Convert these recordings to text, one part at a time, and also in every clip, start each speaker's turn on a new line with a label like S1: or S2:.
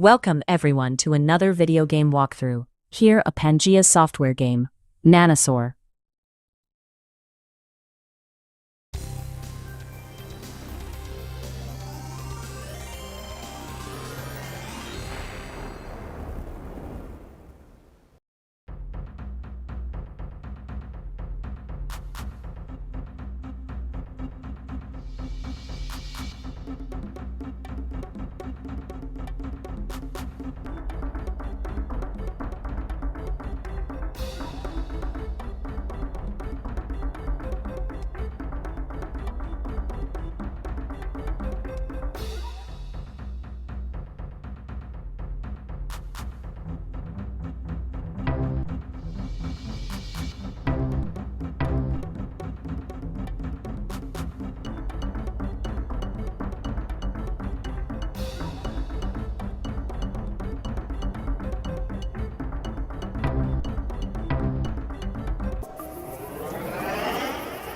S1: Welcome everyone to another video game walkthrough. Here a Pangea Software game, Nanosaur.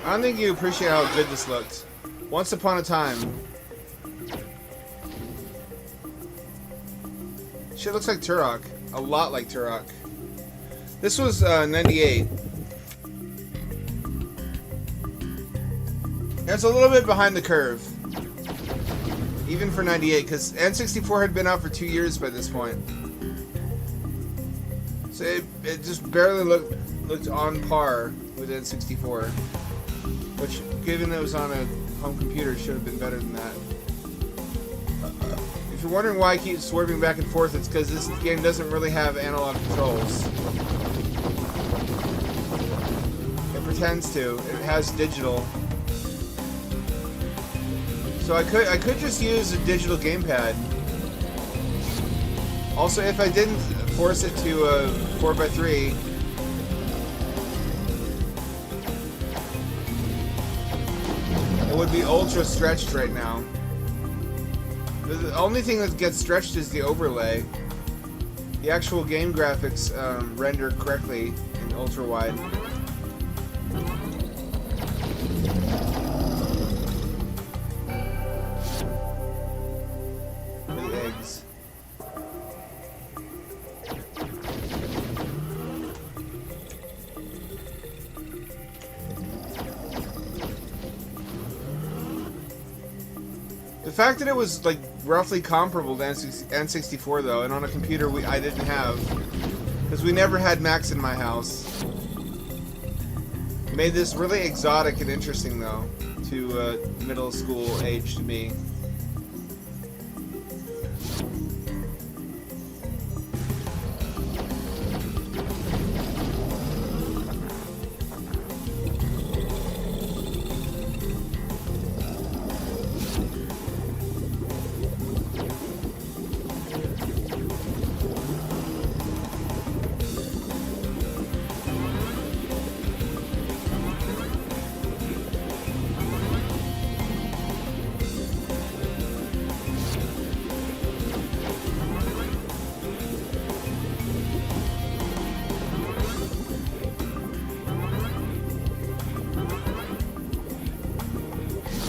S2: I don't think you appreciate how good this looked. Once upon a time. Shit looks like Turok. A lot like Turok. This was 98. It's a little bit behind the curve. Even for 98, because N64 had been out for 2 years by this point. So it just barely looked on par with N64. Which, given that it was on a home computer, should have been better than that. If you're wondering why I keep swerving back and forth, it's because this game doesn't really have analog controls. It pretends to. It has digital. So I could just use a digital gamepad. Also, if I didn't force it to a 4x3, it would be ultra stretched right now. The only thing that gets stretched is the overlay. The actual game graphics render correctly in ultra wide. The eggs. The fact that it was like roughly comparable to N64 though, and on a computer I didn't have, because we never had Macs in my house, made this really exotic and interesting though to middle school age to me.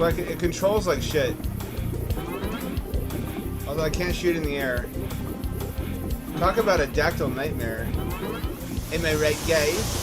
S2: Like it controls like shit. Although I can't shoot in the air. Talk about a dactyl nightmare. Am I right, guys?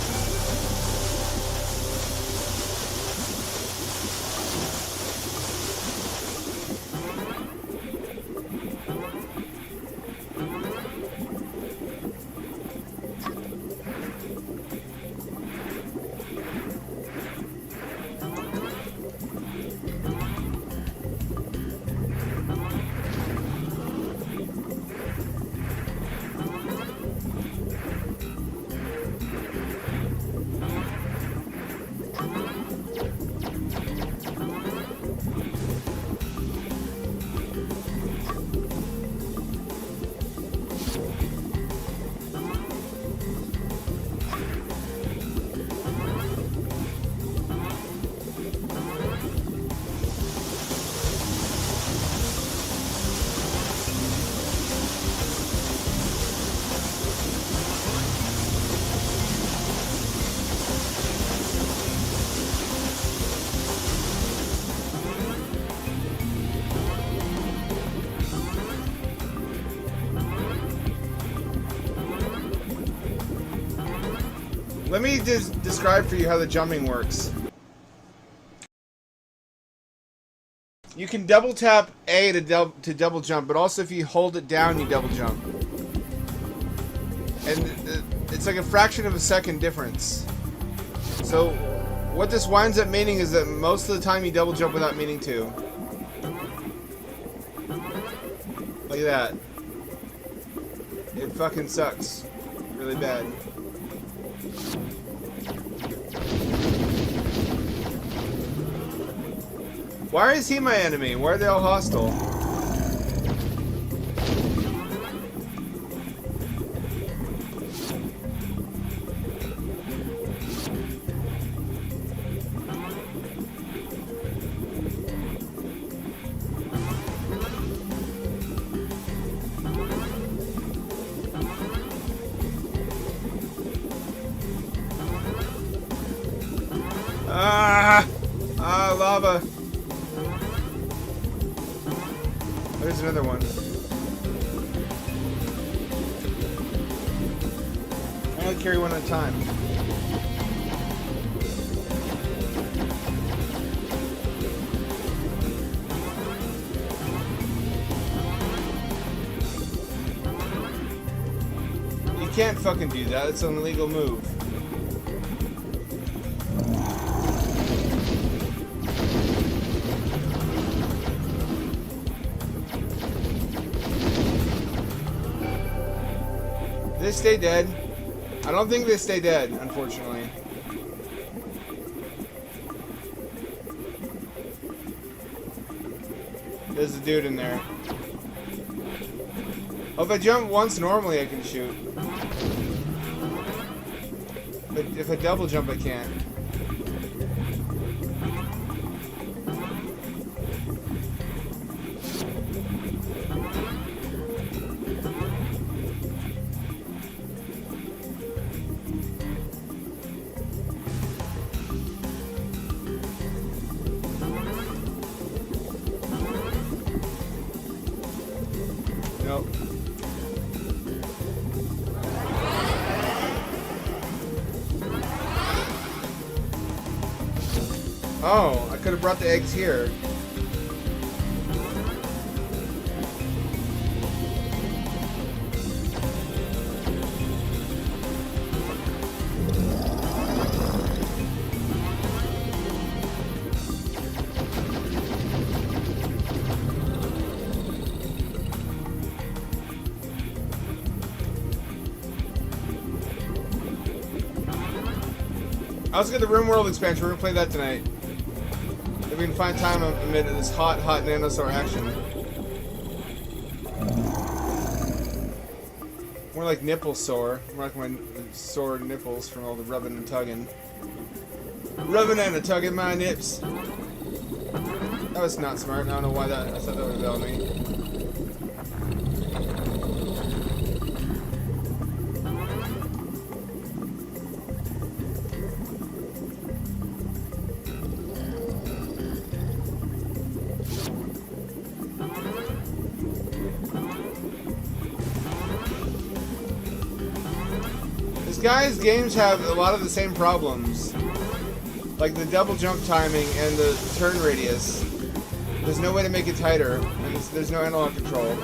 S2: Let me just describe for you how the jumping works. You can double tap A to double jump, but also if you hold it down, you double jump. And it's like a fraction of a second difference. So what this winds up meaning is that most of the time you double jump without meaning to. Look at that. It fucking sucks. Really bad. Why is he my enemy? Why are they all hostile? Lava. There's another one. I only carry one at a time. You can't fucking do that. It's an illegal move. They stay dead. I don't think they stay dead, unfortunately. There's a dude in there. Oh, if I jump once normally, I can shoot. But if I double jump, I can't. Nope. Oh, I could have brought the eggs here. I was get the RimWorld expansion. We're gonna play that tonight. If we can find time amid this hot Nanosaur action. More like nipple sore. More like my sore nipples from all the rubbing and tugging. Rubbing and tugging my nips. That was not smart. I don't know why that. I thought that would have me. Guys, games have a lot of the same problems, like the double jump timing and the turn radius. There's no way to make it tighter, and there's no analog control.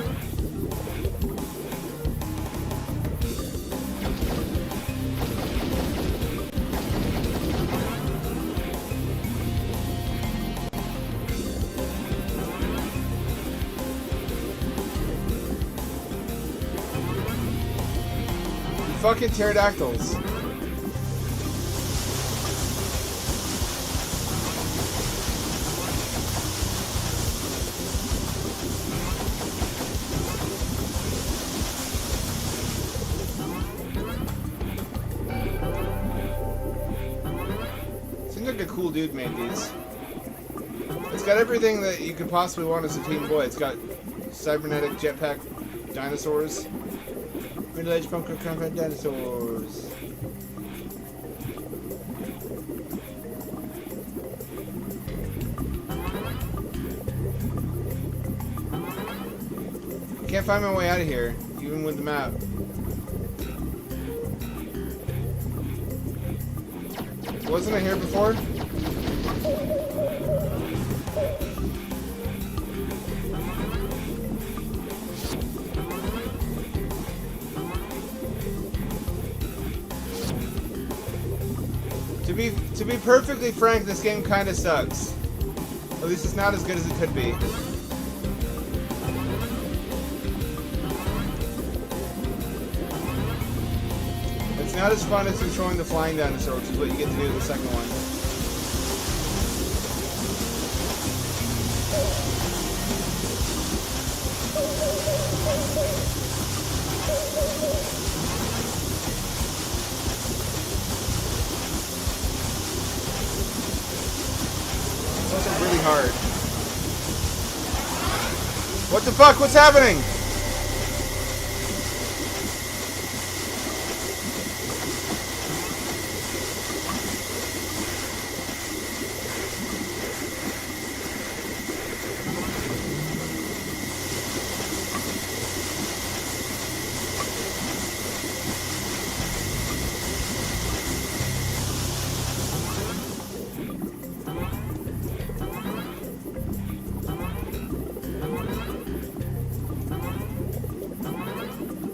S2: Fucking pterodactyls. Seems like a cool dude made these. It's got everything that you could possibly want as a teen boy. It's got cybernetic jetpack dinosaurs. Middle-aged pumpkin combat dinosaurs. Can't find my way out of here, even with the map. Wasn't I here before? To be perfectly frank, this game kind of sucks. At least it's not as good as it could be. It's not as fun as controlling the flying dinosaur, which is what you get to do in the second one. It's also really hard. What the fuck? What's happening?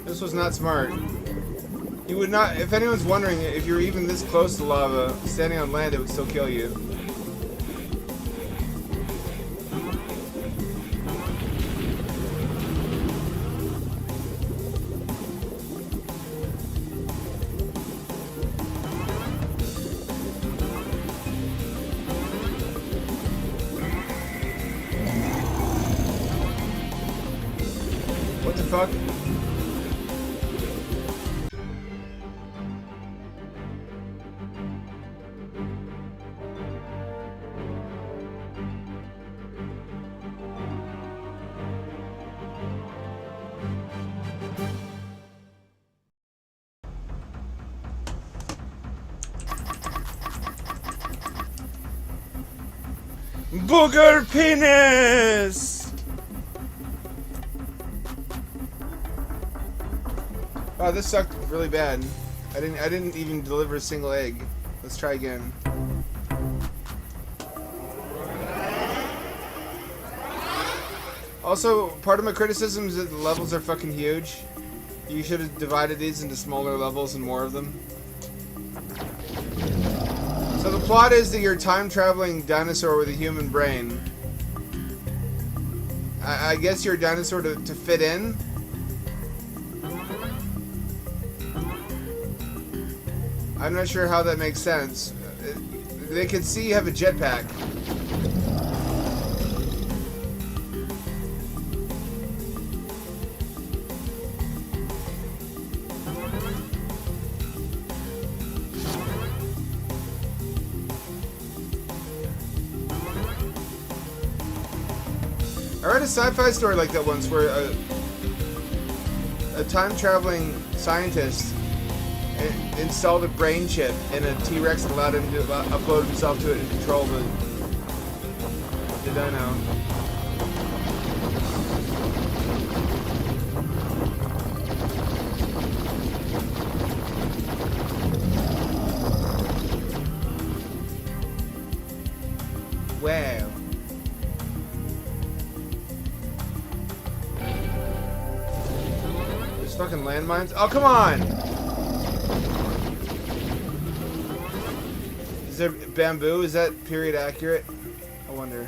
S2: This was not smart. You would not, if anyone's wondering, if you're even this close to lava, standing on land, it would still kill you. What the fuck? Booger penis! Wow, this sucked really bad. I didn't even deliver a single egg. Let's try again. Also, part of my criticism is that the levels are fucking huge. You should have divided these into smaller levels and more of them. So the plot is that you're a time-traveling dinosaur with a human brain. I guess you're a dinosaur to fit in? I'm not sure how that makes sense. They can see you have a jetpack. I read a sci-fi story like that once where a time-traveling scientist installed a brain chip in a T-Rex and allowed him to upload himself to it and control the dino. Wow. There's fucking landmines. Oh, come on! Is there bamboo? Is that period accurate? I wonder.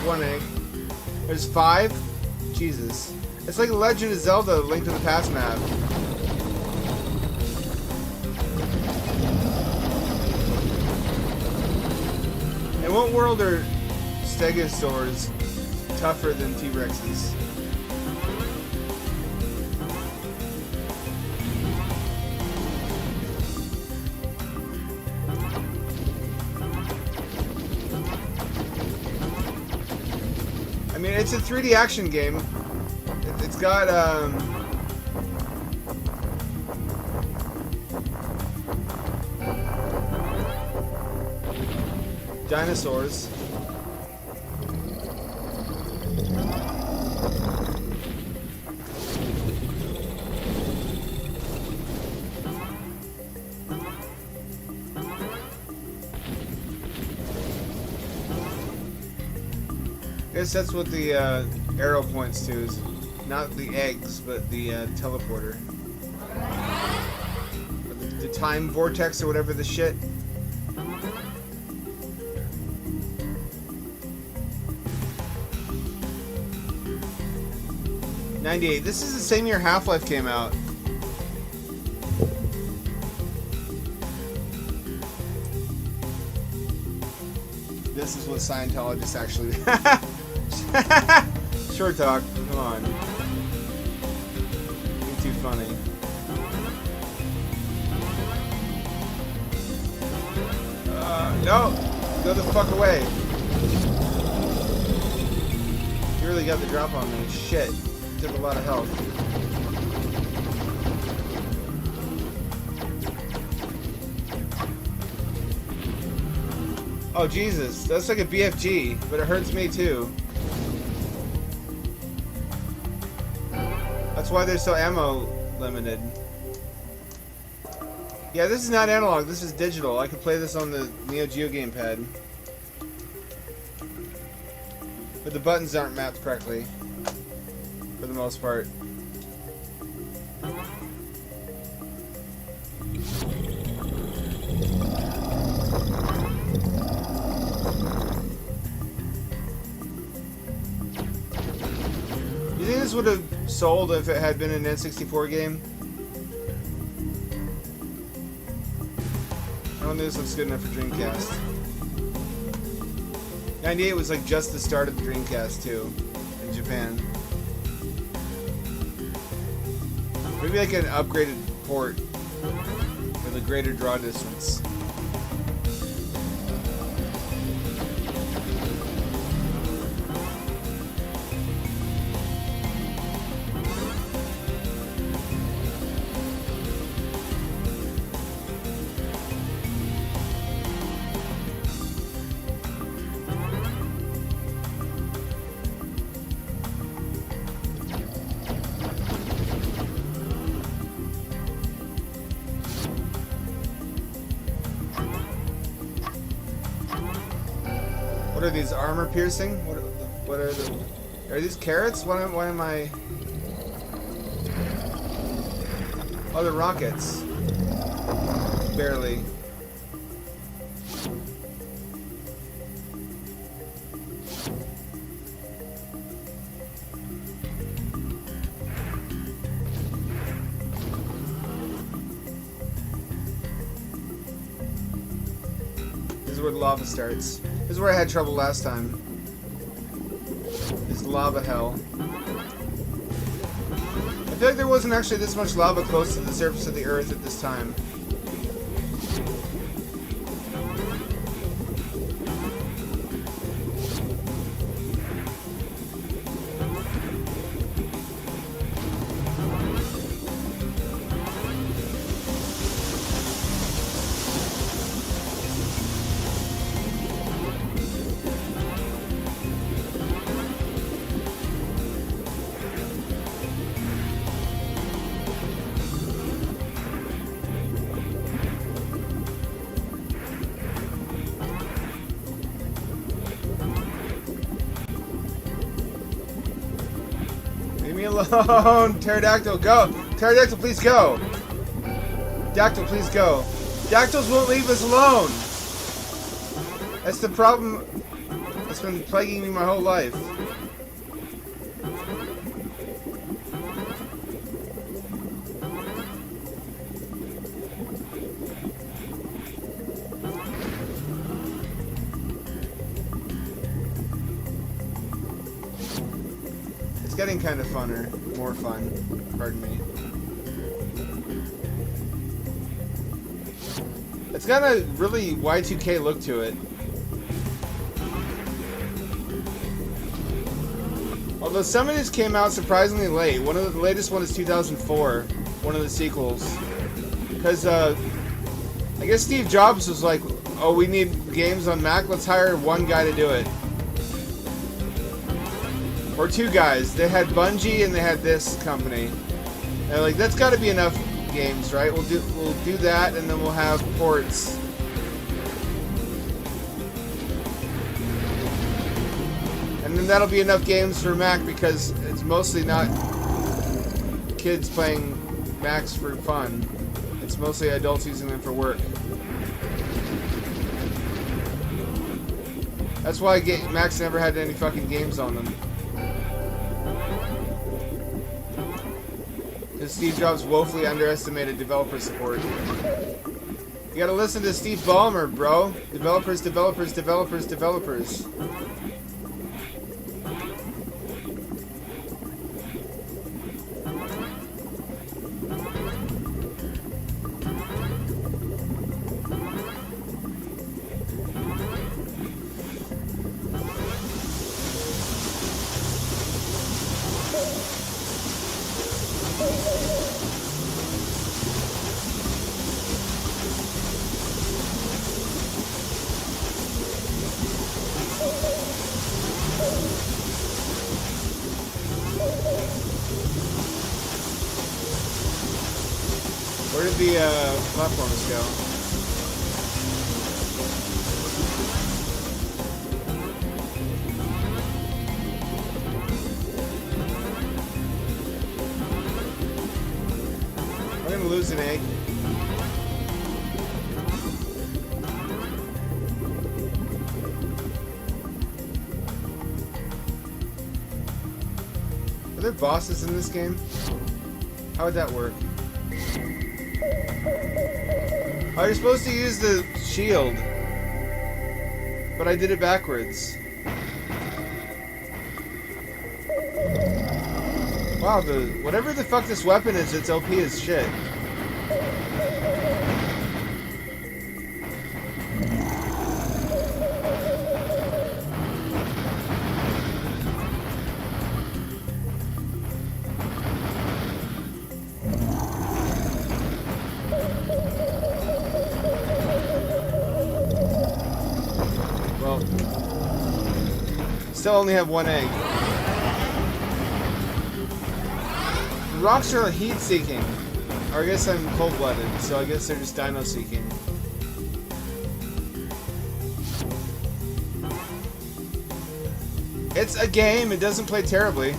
S2: One egg. There's 5? Jesus. It's like Legend of Zelda, Link to the Past map. In what world are Stegosaurus tougher than T-Rexes? it's a 3D action game. It's got dinosaurs. I guess that's what the arrow points to, is not the eggs, but the teleporter. Or the time vortex or whatever the shit. '98. This is the same year Half-Life came out. This is what Scientologists actually... Short talk. Come on. You're too funny. No! Go the fuck away. You really got the drop on me. Shit. Took a lot of health. Oh Jesus, that's like a BFG, but it hurts me too. That's why they're so ammo limited. Yeah, this is not analog, this is digital. I could play this on the Neo Geo gamepad. But the buttons aren't mapped correctly. For the most part. You think this would have sold if it had been an N64 game? I don't think this looks good enough for Dreamcast. '98 was like just the start of the Dreamcast too, in Japan. Maybe like an upgraded port with a greater draw distance. What are these, armor piercing? What are the... Are these carrots? Why am I... Oh, they're rockets. Barely. This is where the lava starts. This is where I had trouble last time. This lava hell. I feel like there wasn't actually this much lava close to the surface of the Earth at this time. Leave me alone! Pterodactyl, go! Pterodactyl, please go! Dactyl, please go! Dactyls won't leave us alone! That's the problem that's been plaguing me my whole life. It's getting kind of funner. More fun. Pardon me. It's got a really Y2K look to it. Although some of these came out surprisingly late. One of the latest one is 2004. One of the sequels. Because, I guess Steve Jobs was like, oh, we need games on Mac, let's hire one guy to do it. Or two guys. They had Bungie and they had this company. And they're like, that's gotta be enough games, right? We'll do that and then we'll have ports. And then that'll be enough games for Mac because it's mostly not kids playing Macs for fun. It's mostly adults using them for work. That's why Macs never had any fucking games on them. Because Steve Jobs woefully underestimated developer support. You gotta listen to Steve Ballmer, bro. Developers, developers, developers, developers. Where did the platforms go? I'm gonna lose an egg. Are there bosses in this game? How would that work? Oh, you're supposed to use the shield. But I did it backwards. Wow, whatever the fuck this weapon is, it's OP as shit. Still only have one egg. The rocks are heat-seeking. Or I guess I'm cold-blooded, so I guess they're just dino-seeking. It's a game. It doesn't play terribly.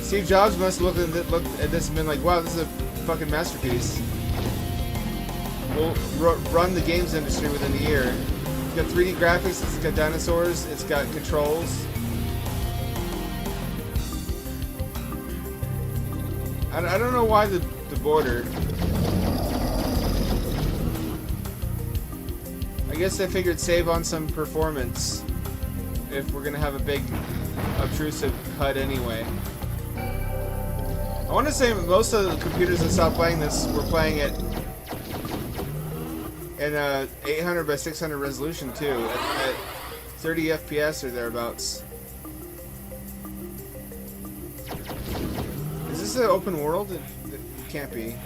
S2: Steve Jobs must have looked at this and been like, wow, this is a fucking masterpiece. We'll run the games industry within a year. It's got 3D graphics, it's got dinosaurs, it's got controls. I don't know why the border. I guess they figured save on some performance if we're gonna have a big obtrusive HUD anyway. I want to say most of the computers that stopped playing this were playing it in 800 by 600 resolution too, at 30 FPS or thereabouts. Is this an open world? It can't be.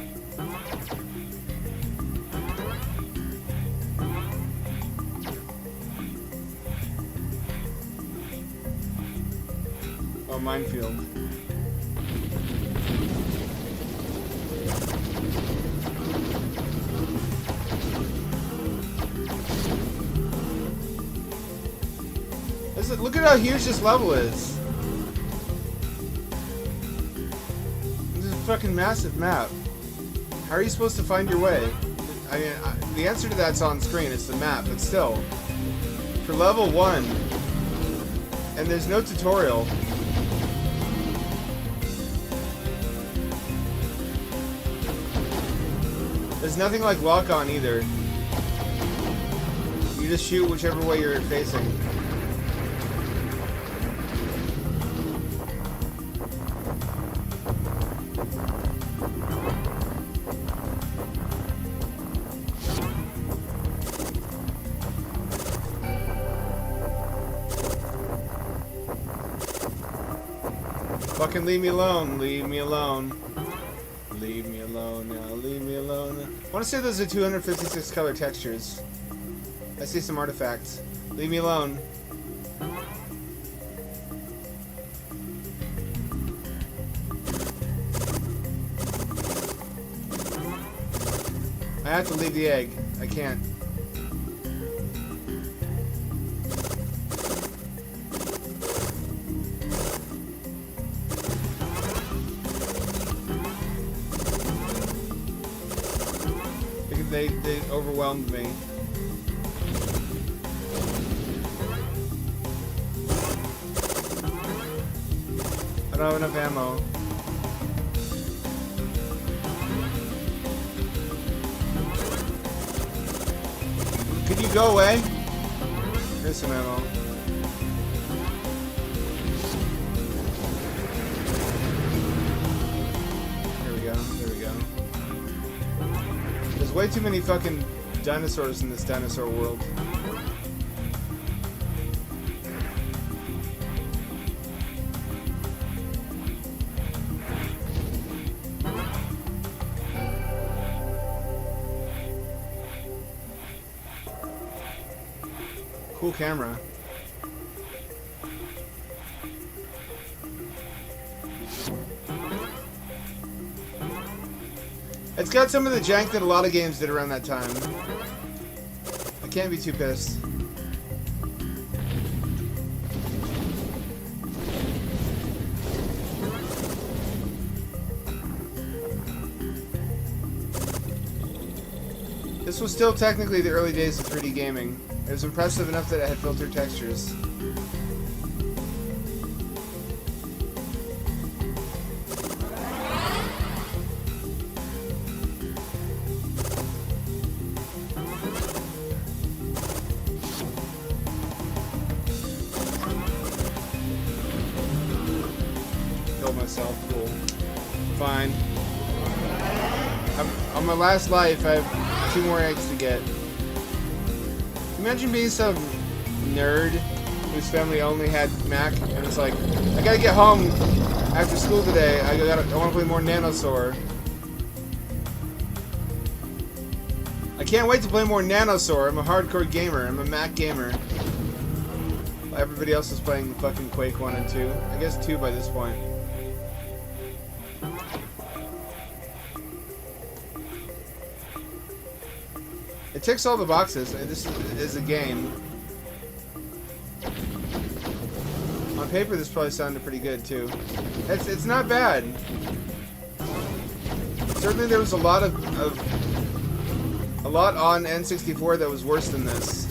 S2: Oh, minefield. Look at how huge this level is. This is a fucking massive map. How are you supposed to find your way? I mean, the answer to that's on screen. It's the map, but still. For level 1, and there's no tutorial. There's nothing like lock-on either. You just shoot whichever way you're facing. Fucking leave me alone. Leave me alone. Leave me alone now. Leave me alone. I want to say those are 256 color textures. I see some artifacts. Leave me alone. I have to leave the egg. I can't. They overwhelmed me. I don't have enough ammo. Could you go away? Here's some ammo. There we go. There we go. There's way too many fucking dinosaurs in this dinosaur world. Cool camera. It's got some of the jank that a lot of games did around that time. I can't be too pissed. This was still technically the early days of 3D gaming. It was impressive enough that it had filtered textures. Killed myself, cool. Fine. On my last life, I have 2 more eggs to get. Imagine being some nerd whose family only had Mac, and it's like, I gotta get home after school today. I want to play more Nanosaur. I can't wait to play more Nanosaur. I'm a hardcore gamer. I'm a Mac gamer. Everybody else is playing fucking Quake 1 and 2. I guess 2 by this point. It ticks all the boxes. This is a game. On paper, this probably sounded pretty good too. It's not bad. Certainly, there was a lot on N64 that was worse than this.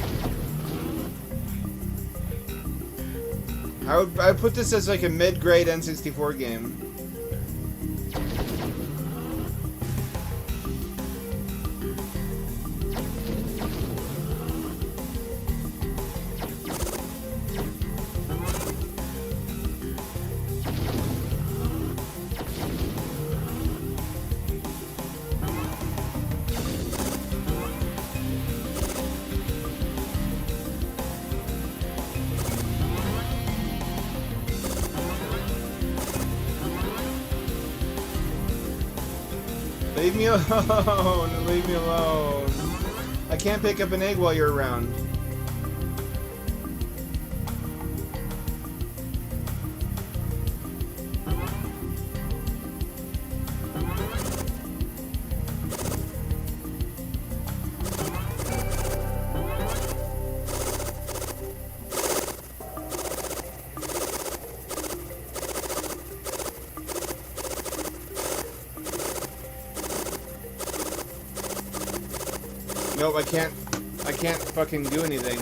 S2: I would put this as like a mid-grade N64 game. Leave me alone! Leave me alone! I can't pick up an egg while you're around. Nope, I can't fucking do anything.